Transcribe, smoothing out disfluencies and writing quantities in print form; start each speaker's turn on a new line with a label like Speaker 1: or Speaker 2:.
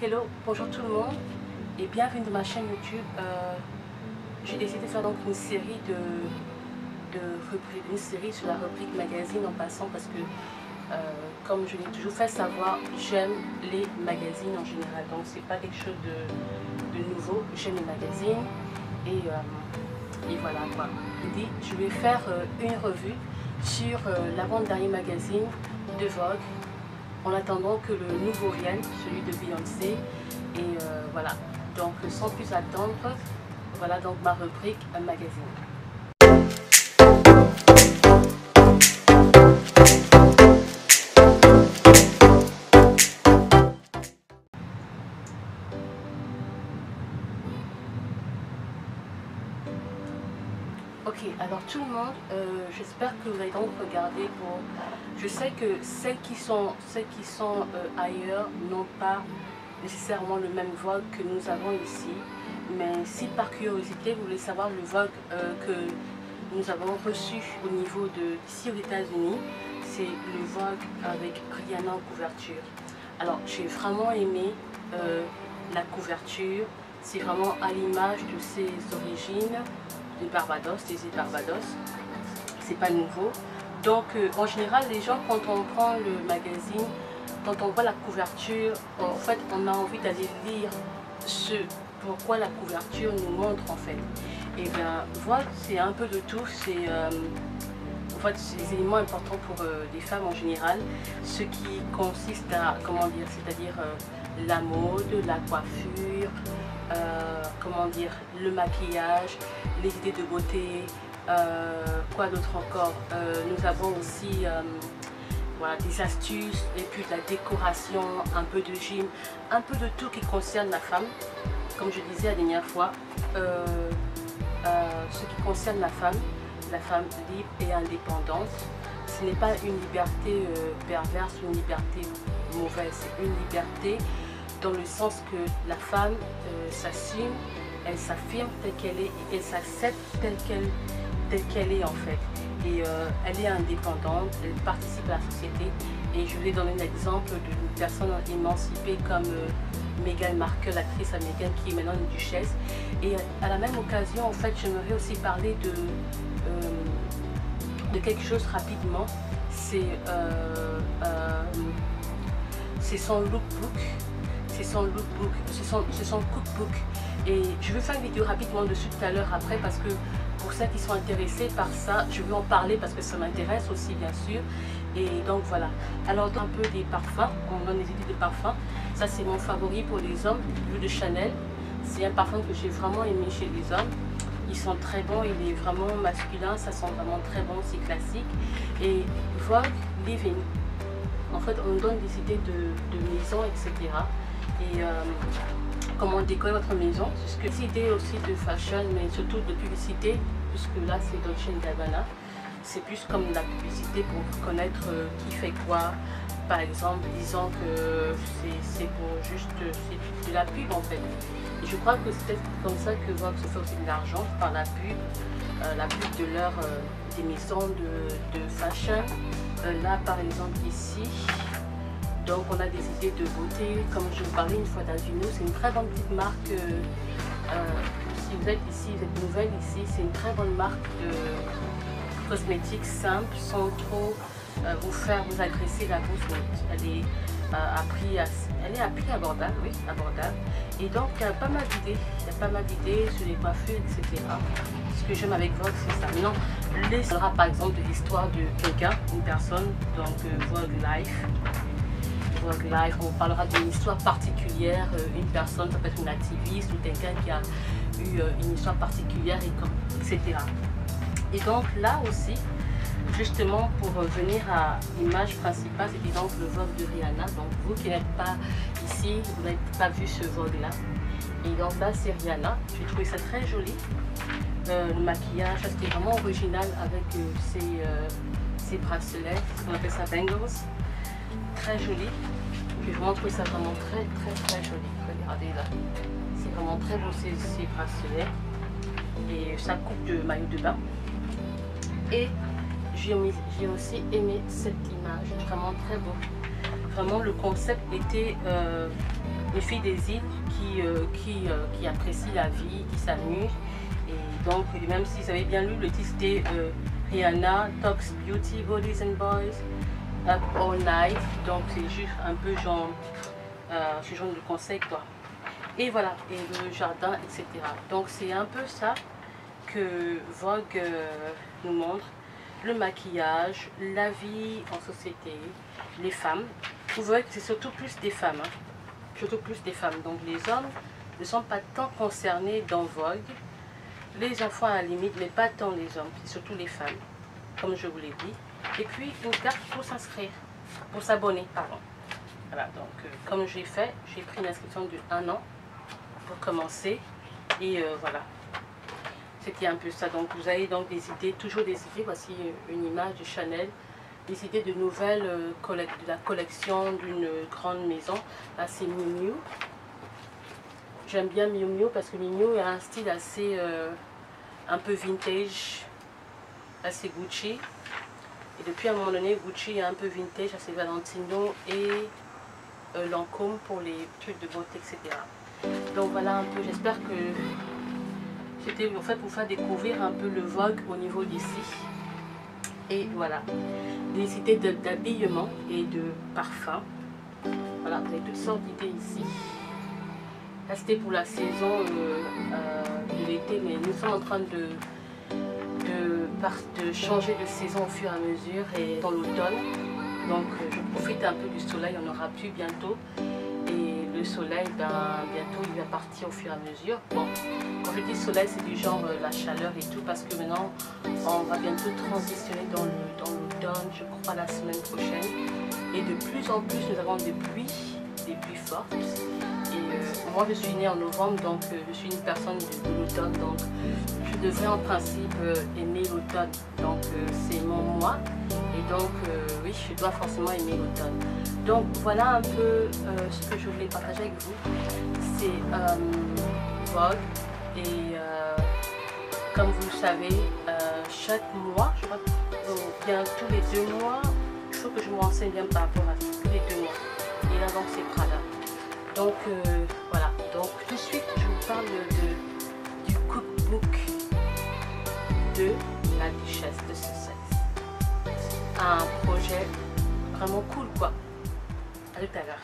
Speaker 1: Hello, bonjour tout le monde et bienvenue dans ma chaîne YouTube. J'ai décidé de faire donc une série une série sur la rubrique magazine en passant parce que comme je l'ai toujours fait savoir, j'aime les magazines en général, donc c'est pas quelque chose de nouveau. J'aime les magazines et voilà quoi. Je vais faire une revue sur l'avant-dernier magazine de Vogue en attendant que le nouveau vienne, celui de Beyoncé. Et voilà, donc sans plus attendre, voilà donc ma rubrique magazine. Ok, alors tout le monde, j'espère que vous allez donc regarder pour... Je sais que celles qui sont ailleurs n'ont pas nécessairement le même Vogue que nous avons ici, mais si par curiosité vous voulez savoir le Vogue que nous avons reçu au niveau ici aux États-Unis, c'est le Vogue avec Rihanna en couverture. Alors j'ai vraiment aimé la couverture, c'est vraiment à l'image de ses origines. Des îles Barbados, c'est pas nouveau. Donc en général les gens, quand on prend le magazine, quand on voit la couverture, en fait on a envie d'aller lire pourquoi la couverture nous montre en fait. Et bien voilà, c'est un peu de tout, c'est en fait c'est des éléments importants pour les femmes en général, ce qui consiste à, comment dire, c'est-à-dire la mode, la coiffure, comment dire, le maquillage, les idées de beauté, quoi d'autre encore. Nous avons aussi voilà, des astuces et puis de la décoration, un peu de gym, un peu de tout qui concerne la femme. Comme je disais la dernière fois, ce qui concerne la femme libre et indépendante, ce n'est pas une liberté perverse ou une liberté mauvaise, c'est une liberté dans le sens que la femme s'assume, elle s'affirme telle qu'elle est et elle s'accepte telle qu'elle est en fait. Et elle est indépendante, elle participe à la société. Et je vais donner l'exemple d'une personne émancipée comme Meghan Markle, l'actrice américaine qui est maintenant une duchesse. Et à la même occasion, en fait, j'aimerais aussi parler de quelque chose rapidement. C'est son lookbook. C'est son lookbook, c'est son cookbook. Et je vais faire une vidéo rapidement dessus tout à l'heure après parce que pour ceux qui sont intéressés par ça, je vais en parler parce que ça m'intéresse aussi bien sûr. Et donc voilà. Alors un peu des parfums, on donne des idées de parfums. Ça c'est mon favori pour les hommes, l'huile de Chanel. C'est un parfum que j'ai vraiment aimé chez les hommes. Ils sont très bons, il est vraiment masculin, ça sent vraiment très bon, c'est classique. Et Vogue Living. En fait, on donne des idées de maison, etc. Et comment décorer votre maison, puisque des idées aussi de fashion, mais surtout de publicité, puisque là c'est Dolce & Gabbana. C'est plus comme la publicité pour connaître qui fait quoi. Par exemple, disons que c'est pour juste c'est de la pub en fait. Et je crois que c'est peut-être comme ça que Vogue se fait aussi de l'argent, par la pub de leur des maisons de fashion. Là par exemple ici, donc on a des idées de beauté, comme je vous parlais une fois d'Azuno, c'est une très bonne petite marque. Si vous êtes ici, vous êtes nouvelle ici, c'est une très bonne marque de cosmétiques simples, sans trop vous agresser la bouche. Elle est à prix abordable, oui, abordable. Et donc il y a pas mal d'idées, sur les coiffures, etc. Ce que j'aime avec Vogue, c'est ça. Maintenant, on parlera par exemple de l'histoire de quelqu'un, une personne, donc Vogue Life. On parlera d'une histoire particulière, une personne, ça peut être une activiste ou quelqu'un qui a eu une histoire particulière, etc. Et donc là aussi, justement pour venir à l'image principale, c'est donc le Vogue de Rihanna. Donc vous qui n'êtes pas ici, vous n'avez pas vu ce Vogue là. Et donc là c'est Rihanna, j'ai trouvé ça très joli. Le maquillage, c'était vraiment original avec ses bracelets, on appelle ça bangles. Très joli. J'ai vraiment trouvé ça vraiment très joli. Regardez là. C'est vraiment très beau ces bracelets. Et sa coupe de maillot de bain. Et j'ai aussi aimé cette image. Vraiment très beau. Vraiment le concept était une fille des îles qui apprécie la vie, qui s'amuse. Et donc, même si vous avez bien lu, le titre c'était Rihanna Talks Beauty, Bodies and Boys, Up All Night. Donc c'est juste un peu genre, ce genre de conseil quoi. Et voilà, et le jardin, etc. Donc c'est un peu ça que Vogue nous montre. Le maquillage, la vie en société, les femmes. Vous voyez que c'est surtout plus des femmes. Hein. Surtout plus des femmes. Donc les hommes ne sont pas tant concernés dans Vogue. Les enfants à la limite, mais pas tant les hommes. C'est surtout les femmes, comme je vous l'ai dit. Et puis une carte pour s'inscrire, pour s'abonner, pardon. Voilà, donc comme j'ai fait, j'ai pris une inscription de 1 an pour commencer. Et voilà. C'était un peu ça. Donc vous avez donc des idées, toujours des idées. Voici une image de Chanel. Des idées de nouvelles de la collection d'une grande maison. Là c'est Miu Miu. J'aime bien Miu Miu parce que Miu Miu a un style assez un peu vintage, assez Gucci. Et depuis un moment donné, Gucci est un peu vintage, assez Valentino et Lancôme pour les trucs de beauté, etc. Donc voilà un peu, j'espère que c'était en fait pour faire découvrir un peu le Vogue au niveau d'ici. Et voilà, des idées d'habillement et de parfum. Voilà, vous avez toutes sortes d'idées ici. Là c'était pour la saison de l'été, mais nous sommes en train de changer de saison au fur et à mesure et dans l'automne. Donc je profite un peu du soleil, on aura plus bientôt. Et le soleil, ben, bientôt il va partir au fur et à mesure. Bon, quand je dis soleil, c'est du genre la chaleur et tout, parce que maintenant on va bientôt transitionner dans l'automne, je crois la semaine prochaine. Et de plus en plus nous avons des pluies fortes. Et moi je suis née en novembre, donc je suis une personne de l'automne, donc je devrais en principe aimer l'automne. Donc c'est mon mois. Et donc, oui, je dois forcément aimer l'automne. Donc, voilà un peu ce que je voulais partager avec vous. C'est Vogue. Et comme vous le savez, chaque mois, je crois bien tous les 2 mois, il faut que je me renseigne bien par rapport à ça. Tous les 2 mois. Et là, donc, c'est Prada. Donc, voilà. Donc, tout de suite, je vous parle du cookbook de la Duchesse de Sussex. Un projet vraiment cool quoi. À tout à l'heure.